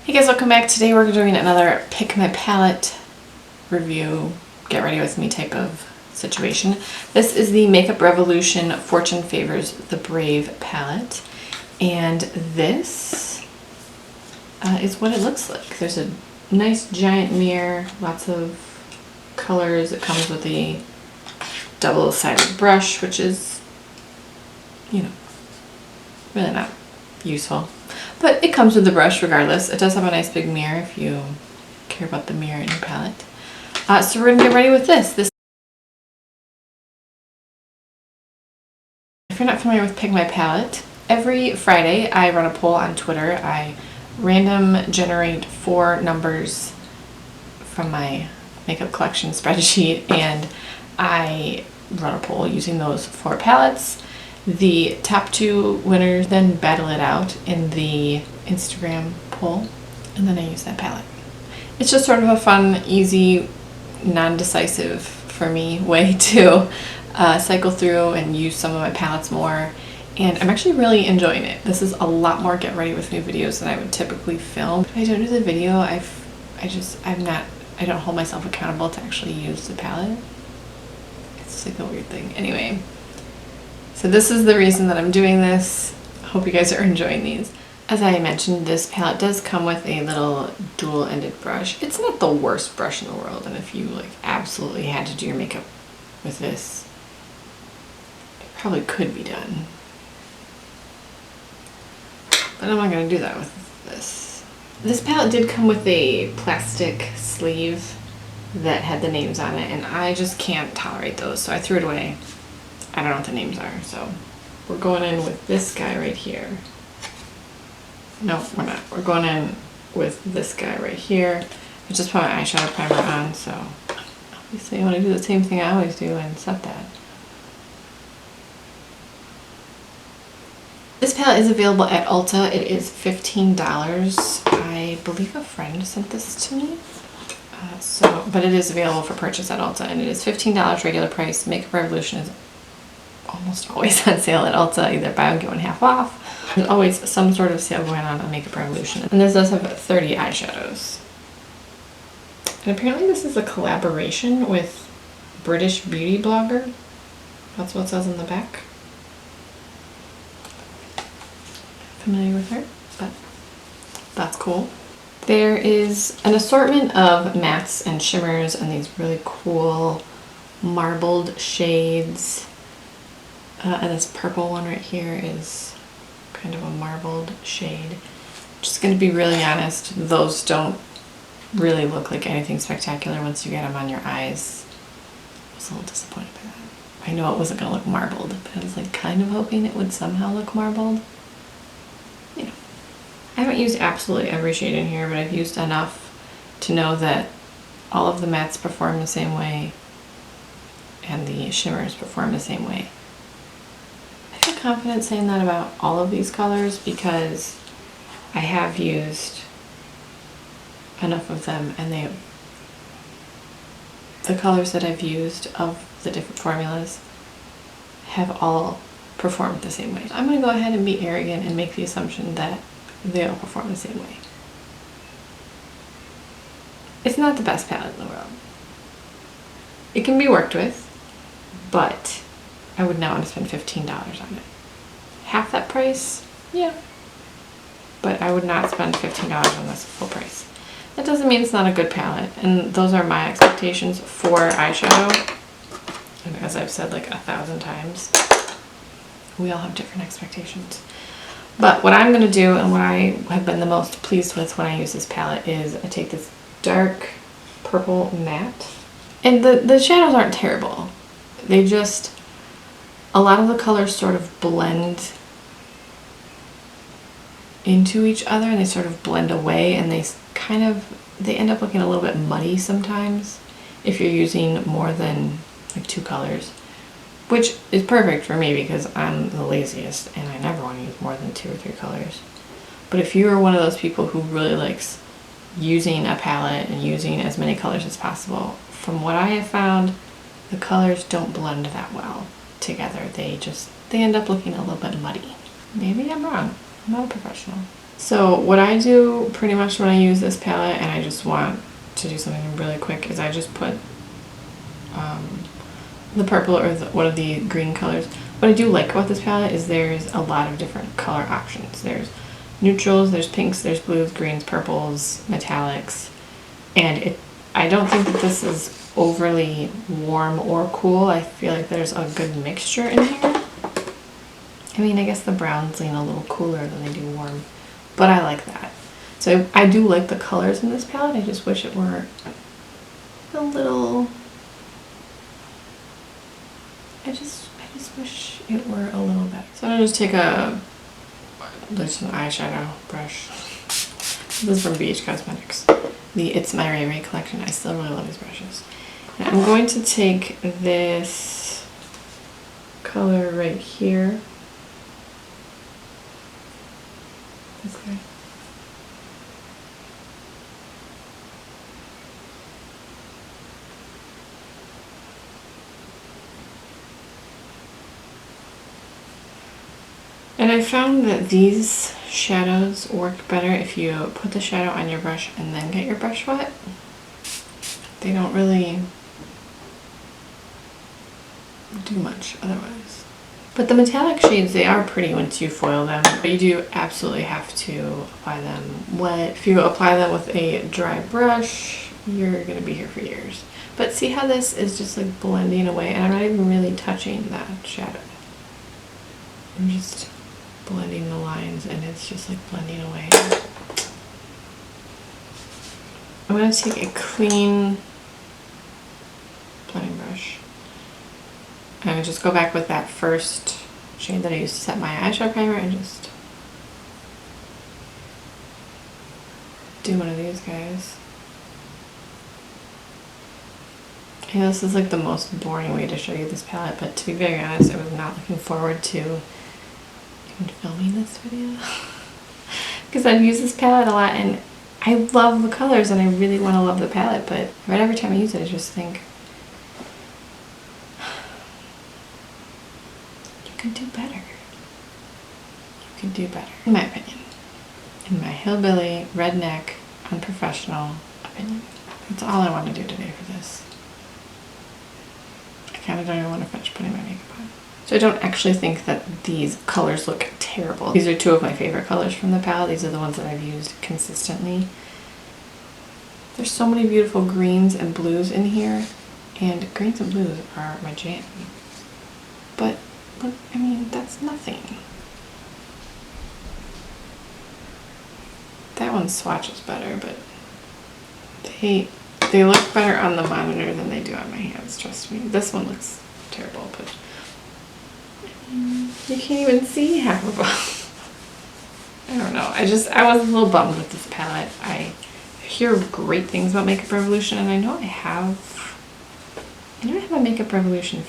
Hey guys, welcome back. Today we're doing another pick my palette review, get ready with me type of situation. This is the Makeup Revolution Fortune Favors the Brave palette, and this is what it looks like. There's a nice giant mirror, lots of colors. It comes with a double-sided brush, which is, you know, really not useful. But it comes with the brush regardless. It does have a nice big mirror if you care about the mirror in your palette. So we're going to get ready with this. If you're not familiar with Pick My Palette, every Friday I run a poll on Twitter. I random generate 4 numbers from my makeup collection spreadsheet, and I run a poll using those 4 palettes. The top 2 winners then battle it out in the Instagram poll, and then I use that palette. It's just sort of a fun, easy, non-decisive for me way to cycle through and use some of my palettes more, and I'm actually really enjoying it. This is a lot more get ready with me videos than I would typically film. If I don't do the video, I don't hold myself accountable to actually use the palette. It's like a weird thing. Anyway. So this is the reason that I'm doing this. Hope you guys are enjoying these. As I mentioned, this palette does come with a little dual-ended brush. It's not the worst brush in the world, and if you like absolutely had to do your makeup with this, it probably could be done. But I'm not going to do that with this. This palette did come with a plastic sleeve that had the names on it, and I just can't tolerate those, so I threw it away. I don't know what the names are, so we're going in with this guy right here. No, we're not. We're going in with this guy right here. I just put my eyeshadow primer on, so obviously I want to do the same thing I always do and set that. This palette is available at Ulta. It is $15. I believe a friend sent this to me. But it is available for purchase at Ulta, and it is $15 regular price. Makeup Revolution is almost always on sale at Ulta, either buy one get one half off. There's always some sort of sale going on Makeup Revolution. And this does have 30 eyeshadows. And apparently this is a collaboration with British beauty blogger. That's what it says in the back. Familiar with her, but that's cool. There is an assortment of mattes and shimmers and these really cool marbled shades. And this purple one right here is kind of a marbled shade. Just going to be really honest, those don't really look like anything spectacular once you get them on your eyes. I was a little disappointed by that. I know it wasn't going to look marbled, but I was like kind of hoping it would somehow look marbled. You know, I haven't used absolutely every shade in here, but I've used enough to know that all of the mattes perform the same way and the shimmers perform the same way. I feel confident saying that about all of these colors because I have used enough of them, and the colors that I've used of the different formulas have all performed the same way. I'm going to go ahead and be arrogant and make the assumption that they all perform the same way. It's not the best palette in the world. It can be worked with, but I would not want to spend $15 on it. Half that price? Yeah. But I would not spend $15 on this full price. That doesn't mean it's not a good palette, and those are my expectations for eyeshadow. And as I've said like 1,000 times, we all have different expectations. But what I'm going to do, and what I have been the most pleased with when I use this palette, is I take this dark purple matte, and the shadows aren't terrible. They just, a lot of the colors sort of blend into each other, and they sort of blend away, and they end up looking a little bit muddy sometimes if you're using more than like 2 colors, which is perfect for me because I'm the laziest and I never want to use more than 2 or 3 colors. But if you're one of those people who really likes using a palette and using as many colors as possible, from what I have found, the colors don't blend that well together. They end up looking a little bit muddy. Maybe I'm wrong. I'm not a professional. So what I do pretty much when I use this palette and I just want to do something really quick is I just put the purple or one of the green colors. What I do like about this palette is there's a lot of different color options. There's neutrals, there's pinks, there's blues, greens, purples, metallics, and I don't think that this is overly warm or cool. I feel like there's a good mixture in here. I mean, I guess the browns lean a little cooler than they do warm, but I like that. So I do like the colors in this palette. I just wish it were a little, I just wish it were a little better. So I'm gonna just take there's an eyeshadow brush. This is from BH Cosmetics. The It's My Ray Ray collection. I still really love these brushes. And I'm going to take this color right here. This guy. And I found that these shadows work better if you put the shadow on your brush and then get your brush wet. They don't really do much otherwise. But the metallic shades, they are pretty once you foil them, but you do absolutely have to apply them wet. If you apply them with a dry brush, you're gonna be here for years. But see how this is just like blending away, and I'm not even really touching that shadow. I'm just blending the lines and it's just like blending away. I'm going to take a clean blending brush and just go back with that first shade that I used to set my eyeshadow primer and just do one of these guys. I know this is like the most boring way to show you this palette, but to be very honest, I was not looking forward to filming this video because I've used this palette a lot and I love the colors and I really want to love the palette, but right every time I use it I just think you could do better. You could do better, in my opinion. In my hillbilly, redneck, unprofessional opinion. That's all I want to do today for this. I kind of don't even want to finish putting my makeup on. So I don't actually think that these colors look terrible. These are two of my favorite colors from the palette. These are the ones that I've used consistently. There's so many beautiful greens and blues in here, and greens and blues are my jam. But look, I mean, that's nothing. That one swatches better, but they look better on the monitor than they do on my hands, trust me. This one looks terrible, but you can't even see half of them. I don't know. I was a little bummed with this palette. I hear great things about Makeup Revolution, and I know I have a Makeup Revolution.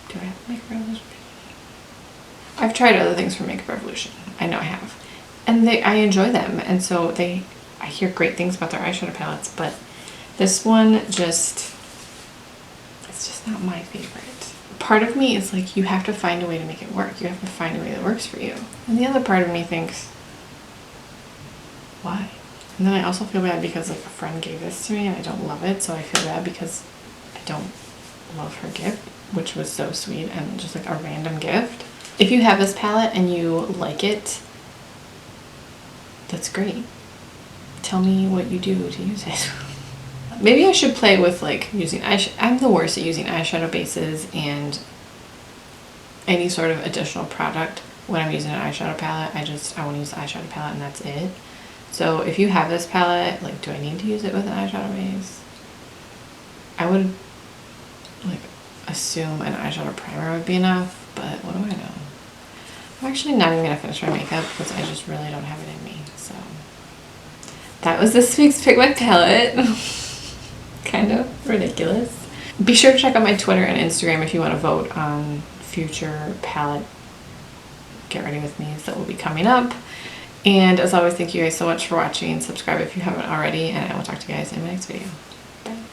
Do I have a Makeup Revolution? I've tried other things from Makeup Revolution. I know I have. And I enjoy them, and so I hear great things about their eyeshadow palettes, but this one it's just not my favorite. Part of me is like, you have to find a way to make it work. You have to find a way that works for you. And the other part of me thinks, why? And then I also feel bad because like a friend gave this to me and I don't love it, so I feel bad because I don't love her gift, which was so sweet and just like a random gift. If you have this palette and you like it, that's great. Tell me what you do to use it. Maybe I should play with like using I'm the worst at using eyeshadow bases and any sort of additional product when I'm using an eyeshadow palette. I want to use the eyeshadow palette and that's it. So if you have this palette, like, do I need to use it with an eyeshadow base? I would like assume an eyeshadow primer would be enough, but what do I know? I'm actually not even gonna finish my makeup because I just really don't have it in me. So that was this week's Pick My Palette. Kind of ridiculous. Be sure to check out my Twitter and Instagram if you want to vote on future palette get ready with me's that will be coming up. And as always, thank you guys so much for watching. Subscribe if you haven't already, and I will talk to you guys in my next video.